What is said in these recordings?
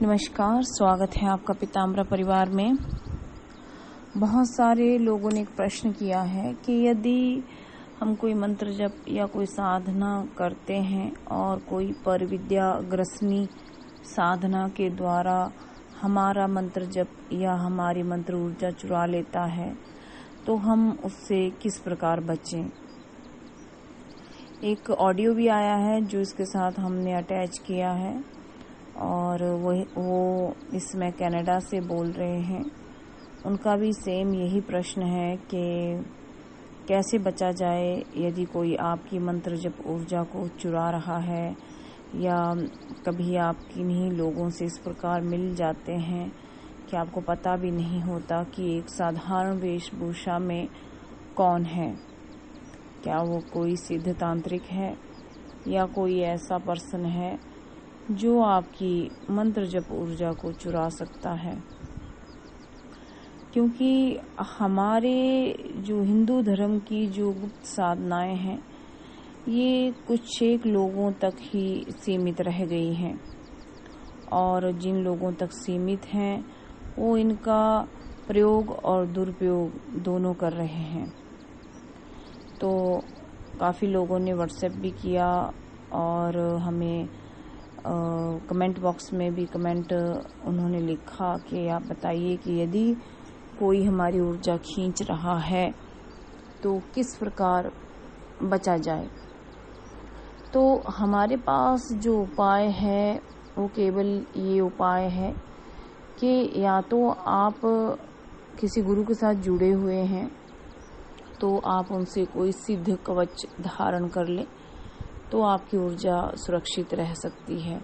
नमस्कार, स्वागत है आपका पीताम्बरा परिवार में। बहुत सारे लोगों ने एक प्रश्न किया है कि यदि हम कोई मंत्र जप या कोई साधना करते हैं और कोई पर विद्या ग्रसनी साधना के द्वारा हमारा मंत्र जप या हमारी मंत्र ऊर्जा चुरा लेता है तो हम उससे किस प्रकार बचें। एक ऑडियो भी आया है जो इसके साथ हमने अटैच किया है और वो इसमें कनाडा से बोल रहे हैं। उनका भी सेम यही प्रश्न है कि कैसे बचा जाए यदि कोई आपकी मंत्र जप ऊर्जा को चुरा रहा है या कभी आप किन्हीं लोगों से इस प्रकार मिल जाते हैं कि आपको पता भी नहीं होता कि एक साधारण वेशभूषा में कौन है, क्या वो कोई सिद्ध तांत्रिक है या कोई ऐसा पर्सन है जो आपकी मंत्र जप ऊर्जा को चुरा सकता है। क्योंकि हमारे जो हिंदू धर्म की जो गुप्त साधनाएं हैं ये कुछ एक लोगों तक ही सीमित रह गई हैं और जिन लोगों तक सीमित हैं वो इनका प्रयोग और दुरुपयोग दोनों कर रहे हैं। तो काफ़ी लोगों ने व्हाट्सएप भी किया और हमें कमेंट बॉक्स में भी कमेंट उन्होंने लिखा कि आप बताइए कि यदि कोई हमारी ऊर्जा खींच रहा है तो किस प्रकार बचा जाए। तो हमारे पास जो उपाय है वो केवल ये उपाय है कि या तो आप किसी गुरु के साथ जुड़े हुए हैं तो आप उनसे कोई सिद्ध कवच धारण कर लें तो आपकी ऊर्जा सुरक्षित रह सकती है।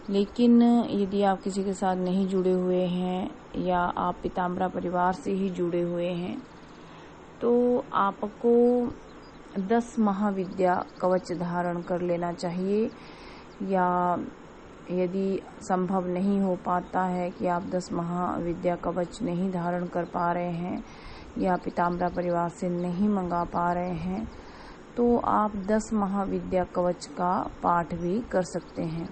लेकिन यदि आप किसी के साथ नहीं जुड़े हुए हैं या आप पीताम्बरा परिवार से ही जुड़े हुए हैं तो आपको 10 महाविद्या कवच धारण कर लेना चाहिए। या यदि संभव नहीं हो पाता है कि आप 10 महाविद्या कवच नहीं धारण कर पा रहे हैं या पीताम्बरा परिवार से नहीं मंगा पा रहे हैं तो आप 10 महाविद्या कवच का पाठ भी कर सकते हैं।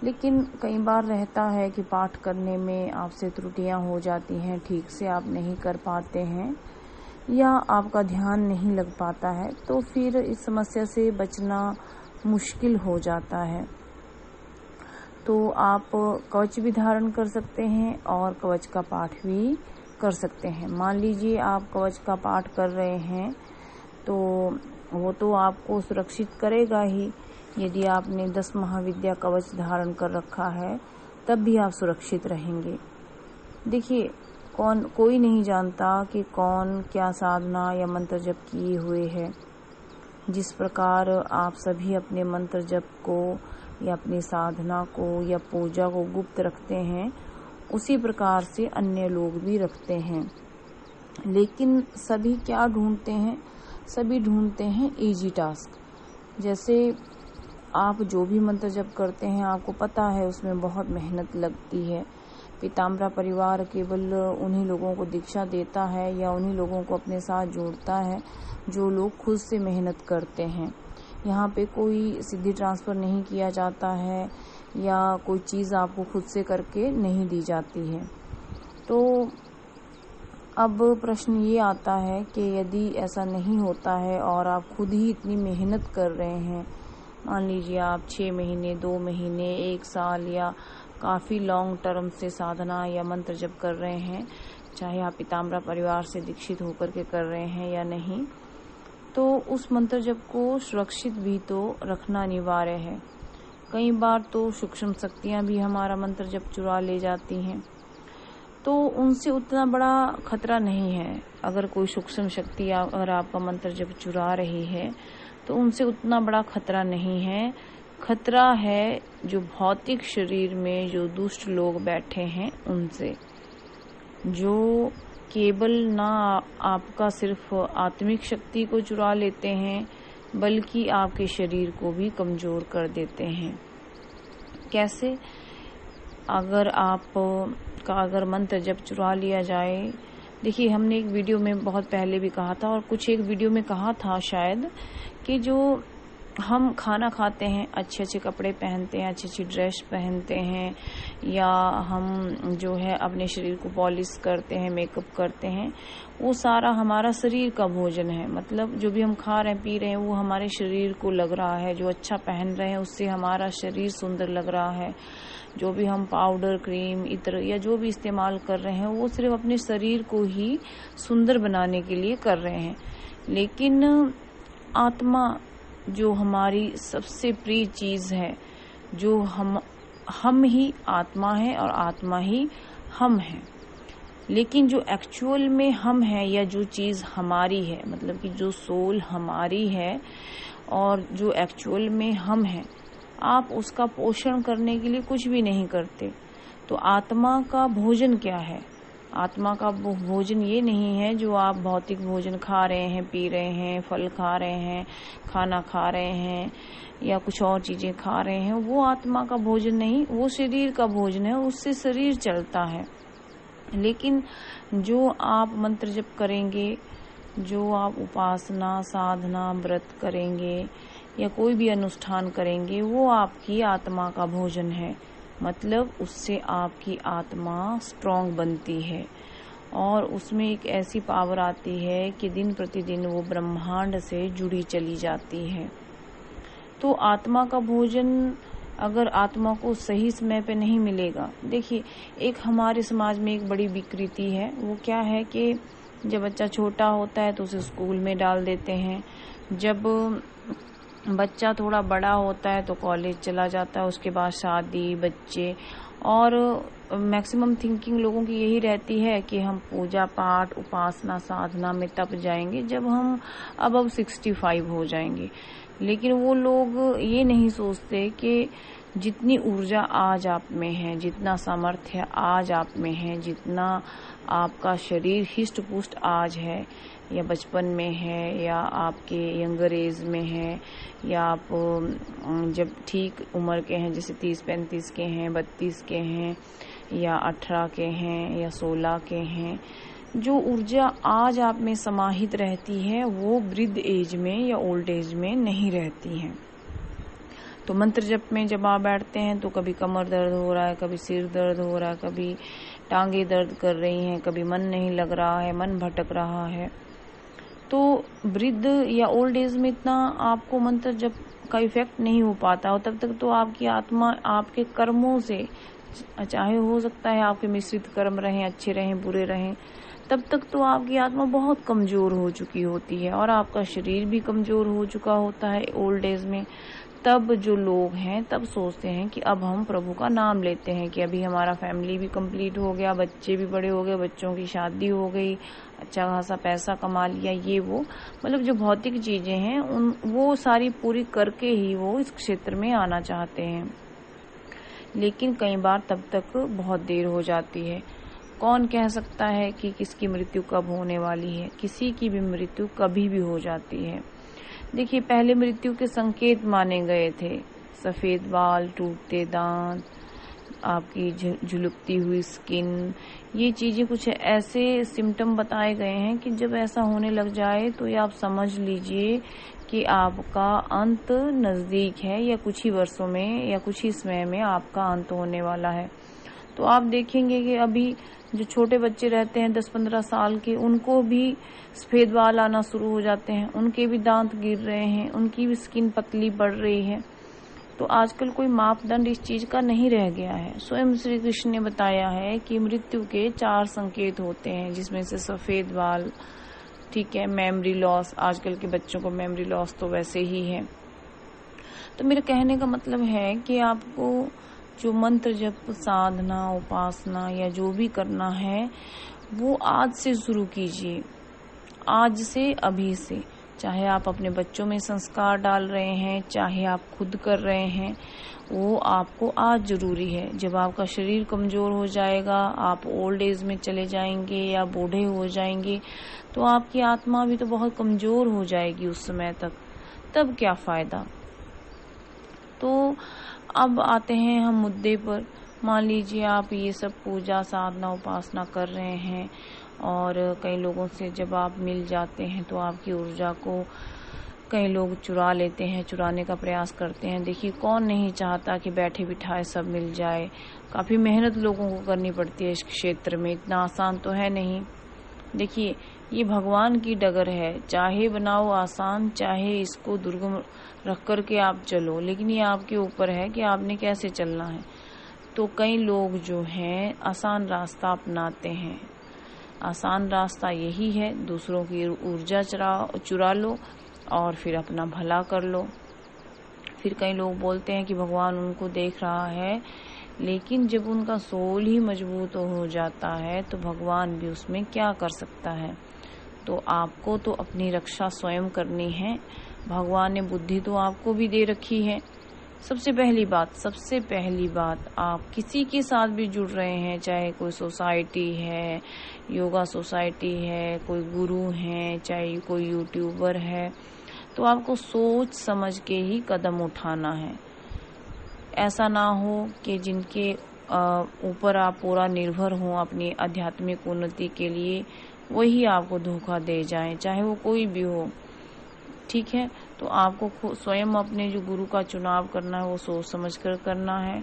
लेकिन कई बार रहता है कि पाठ करने में आपसे त्रुटियां हो जाती हैं, ठीक से आप नहीं कर पाते हैं या आपका ध्यान नहीं लग पाता है तो फिर इस समस्या से बचना मुश्किल हो जाता है। तो आप कवच भी धारण कर सकते हैं और कवच का पाठ भी कर सकते हैं। मान लीजिए आप कवच का पाठ कर रहे हैं तो वो तो आपको सुरक्षित करेगा ही। यदि आपने 10 महाविद्या कवच धारण कर रखा है तब भी आप सुरक्षित रहेंगे। देखिए, कोई नहीं जानता कि कौन क्या साधना या मंत्र जप किए हुए है। जिस प्रकार आप सभी अपने मंत्र जप को या अपनी साधना को या पूजा को गुप्त रखते हैं उसी प्रकार से अन्य लोग भी रखते हैं। लेकिन सभी क्या ढूंढते हैं? सभी ढूंढते हैं इजी टास्क। जैसे आप जो भी मंत्र जप करते हैं आपको पता है उसमें बहुत मेहनत लगती है। पीताम्बरा परिवार केवल उन्हीं लोगों को दीक्षा देता है या उन्हीं लोगों को अपने साथ जोड़ता है जो लोग खुद से मेहनत करते हैं। यहाँ पे कोई सीधी ट्रांसफ़र नहीं किया जाता है या कोई चीज़ आपको खुद से करके नहीं दी जाती है। तो अब प्रश्न ये आता है कि यदि ऐसा नहीं होता है और आप खुद ही इतनी मेहनत कर रहे हैं, मान लीजिए आप 6 महीने, 2 महीने, 1 साल या काफ़ी लॉन्ग टर्म से साधना या मंत्र जप कर रहे हैं, चाहे आप पीताम्बरा परिवार से दीक्षित होकर के कर रहे हैं या नहीं, तो उस मंत्र जप को सुरक्षित भी तो रखना अनिवार्य है। कई बार तो सूक्ष्म शक्तियाँ भी हमारा मंत्र जप चुरा ले जाती हैं तो उनसे उतना बड़ा खतरा नहीं है। अगर कोई सूक्ष्म शक्ति अगर आपका मंत्र जप चुरा रही है तो उनसे उतना बड़ा खतरा नहीं है। खतरा है जो भौतिक शरीर में जो दुष्ट लोग बैठे हैं उनसे, जो केवल ना आपका सिर्फ आत्मिक शक्ति को चुरा लेते हैं बल्कि आपके शरीर को भी कमजोर कर देते हैं। कैसे? अगर मंत्र जप चुरा लिया जाए, देखिए हमने एक वीडियो में बहुत पहले भी कहा था और कुछ एक वीडियो में कहा था शायद कि जो हम खाना खाते हैं, अच्छे अच्छे कपड़े पहनते हैं, अच्छी अच्छी ड्रेस पहनते हैं, या हम जो है अपने शरीर को पॉलिश करते हैं, मेकअप करते हैं, वो सारा हमारा शरीर का भोजन है। मतलब जो भी हम खा रहे हैं पी रहे हैं वो हमारे शरीर को लग रहा है। जो अच्छा पहन रहे हैं उससे हमारा शरीर सुंदर लग रहा है। जो भी हम पाउडर, क्रीम, इत्र या जो भी इस्तेमाल कर रहे हैं वो सिर्फ अपने शरीर को ही सुंदर बनाने के लिए कर रहे हैं। लेकिन आत्मा जो हमारी सबसे प्रिय चीज है, जो हम ही आत्मा है और आत्मा ही हम है। लेकिन जो एक्चुअल में हम है या जो चीज हमारी है, मतलब कि जो सोल हमारी है और जो एक्चुअल में हम है, आप उसका पोषण करने के लिए कुछ भी नहीं करते। तो आत्मा का भोजन क्या है? आत्मा का भोजन ये नहीं है जो आप भौतिक भोजन खा रहे हैं, पी रहे हैं, फल खा रहे हैं, खाना खा रहे हैं या कुछ और चीजें खा रहे हैं। वो आत्मा का भोजन नहीं, वो शरीर का भोजन है, उससे शरीर चलता है। लेकिन जो आप मंत्र जप करेंगे, जो आप उपासना, साधना, व्रत करेंगे या कोई भी अनुष्ठान करेंगे, वो आपकी आत्मा का भोजन है। मतलब उससे आपकी आत्मा स्ट्रॉन्ग बनती है और उसमें एक ऐसी पावर आती है कि दिन प्रतिदिन वो ब्रह्मांड से जुड़ी चली जाती है। तो आत्मा का भोजन अगर आत्मा को सही समय पे नहीं मिलेगा, देखिए एक हमारे समाज में एक बड़ी विकृति है। वो क्या है कि जब बच्चा छोटा होता है तो उसे स्कूल में डाल देते हैं, जब बच्चा थोड़ा बड़ा होता है तो कॉलेज चला जाता है, उसके बाद शादी, बच्चे, और मैक्सिमम थिंकिंग लोगों की यही रहती है कि हम पूजा पाठ, उपासना, साधना में तब जाएंगे जब हम अब 65 हो जाएंगे। लेकिन वो लोग ये नहीं सोचते कि जितनी ऊर्जा आज आप में है, जितना सामर्थ्य आज आप में है, जितना आपका शरीर हिष्ट पुष्ट आज है या बचपन में है या आपके यंगर एज में है या आप जब ठीक उम्र के हैं, जैसे 30-35 के हैं, 32 के हैं या 18 के हैं या 16 के हैं, जो ऊर्जा आज आप में समाहित रहती है वो वृद्ध एज में या ओल्ड एज में नहीं रहती है। तो मंत्र जप में जब आप बैठते हैं तो कभी कमर दर्द हो रहा है, कभी सिर दर्द हो रहा है, कभी टांगे दर्द कर रही हैं, कभी मन नहीं लग रहा है, मन भटक रहा है। तो वृद्ध या ओल्ड एज में इतना आपको मंत्र जप का इफेक्ट नहीं हो पाता, और तब तक तो आपकी आत्मा आपके कर्मों से, चाहे हो सकता है आपके मिश्रित कर्म रहें, अच्छे रहें, बुरे रहें, तब तक तो आपकी आत्मा बहुत कमजोर हो चुकी होती है और आपका शरीर भी कमजोर हो चुका होता है ओल्ड एज में। तब जो लोग हैं तब सोचते हैं कि अब हम प्रभु का नाम लेते हैं कि अभी हमारा फैमिली भी कंप्लीट हो गया, बच्चे भी बड़े हो गए, बच्चों की शादी हो गई, अच्छा खासा पैसा कमा लिया, ये वो मतलब जो भौतिक चीजें हैं उन वो सारी पूरी करके ही वो इस क्षेत्र में आना चाहते हैं। लेकिन कई बार तब तक बहुत देर हो जाती है। कौन कह सकता है कि किसकी मृत्यु कब होने वाली है? किसी की भी मृत्यु कभी भी हो जाती है। देखिए पहले मृत्यु के संकेत माने गए थे, सफेद बाल, टूटते दांत, आपकी झुलकती हुई स्किन, ये चीजें कुछ ऐसे सिम्टम बताए गए हैं कि जब ऐसा होने लग जाए तो ये आप समझ लीजिए कि आपका अंत नजदीक है या कुछ ही वर्षों में या कुछ ही समय में आपका अंत होने वाला है। तो आप देखेंगे कि अभी जो छोटे बच्चे रहते हैं 10-15 साल के, उनको भी सफेद बाल आना शुरू हो जाते हैं, उनके भी दांत गिर रहे हैं, उनकी भी स्किन पतली बढ़ रही है। तो आजकल कोई मापदंड इस चीज का नहीं रह गया है। स्वयं श्री कृष्ण ने बताया है कि मृत्यु के 4 संकेत होते हैं, जिसमें से सफेद बाल, ठीक है, मेमोरी लॉस, आजकल के बच्चों को मेमोरी लॉस तो वैसे ही है। तो मेरे कहने का मतलब है कि आपको जो मंत्र जप, साधना, उपासना या जो भी करना है वो आज से शुरू कीजिए, आज से, अभी से। चाहे आप अपने बच्चों में संस्कार डाल रहे हैं, चाहे आप खुद कर रहे हैं, वो आपको आज जरूरी है। जब आपका शरीर कमजोर हो जाएगा, आप ओल्ड एज में चले जाएंगे या बूढ़े हो जाएंगे, तो आपकी आत्मा भी तो बहुत कमजोर हो जाएगी उस समय तक, तब क्या फायदा। तो अब आते हैं हम मुद्दे पर। मान लीजिए आप ये सब पूजा, साधना, उपासना कर रहे हैं और कई लोगों से जब आप मिल जाते हैं तो आपकी ऊर्जा को कई लोग चुरा लेते हैं, चुराने का प्रयास करते हैं। देखिए, कौन नहीं चाहता कि बैठे बिठाए सब मिल जाए। काफ़ी मेहनत लोगों को करनी पड़ती है इस क्षेत्र में, इतना आसान तो है नहीं। देखिए, ये भगवान की डगर है, चाहे बनाओ आसान, चाहे इसको दुर्गम रख कर के आप चलो, लेकिन ये आपके ऊपर है कि आपने कैसे चलना है। तो कई लोग जो हैं आसान रास्ता अपनाते हैं। आसान रास्ता यही है, दूसरों की ऊर्जा चुरा लो और फिर अपना भला कर लो। फिर कई लोग बोलते हैं कि भगवान उनको देख रहा है, लेकिन जब उनका सोल ही मजबूत हो जाता है तो भगवान भी उसमें क्या कर सकता है। तो आपको तो अपनी रक्षा स्वयं करनी है। भगवान ने बुद्धि तो आपको भी दे रखी है। सबसे पहली बात, आप किसी के साथ भी जुड़ रहे हैं, चाहे कोई सोसाइटी है, योगा सोसाइटी है, कोई गुरु है, चाहे कोई यूट्यूबर है, तो आपको सोच समझ के ही कदम उठाना है। ऐसा ना हो कि जिनके ऊपर आप पूरा निर्भर हों अपनी आध्यात्मिक उन्नति के लिए, वही आपको धोखा दे जाएं, चाहे वो कोई भी हो। ठीक है, तो आपको स्वयं अपने जो गुरु का चुनाव करना है वो सोच समझ कर करना है।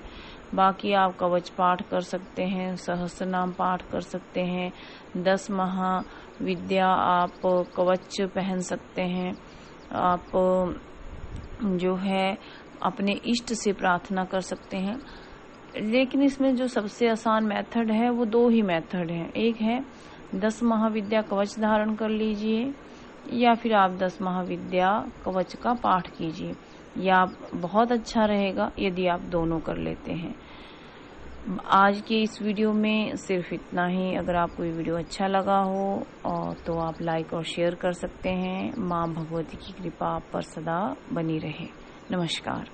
बाकी आप कवच पाठ कर सकते हैं, सहस्त्र नाम पाठ कर सकते हैं, 10 महाविद्या आप कवच पहन सकते हैं। आप जो है अपने इष्ट से प्रार्थना कर सकते हैं। लेकिन इसमें जो सबसे आसान मेथड है वो 2 ही मेथड हैं। एक है 10 महाविद्या कवच धारण कर लीजिए, या फिर आप 10 महाविद्या कवच का पाठ कीजिए, या बहुत अच्छा रहेगा यदि आप दोनों कर लेते हैं। आज के इस वीडियो में सिर्फ इतना ही। अगर आपको ये वीडियो अच्छा लगा हो तो आप लाइक और शेयर कर सकते हैं। माँ भगवती की कृपा आप पर सदा बनी रहे। नमस्कार।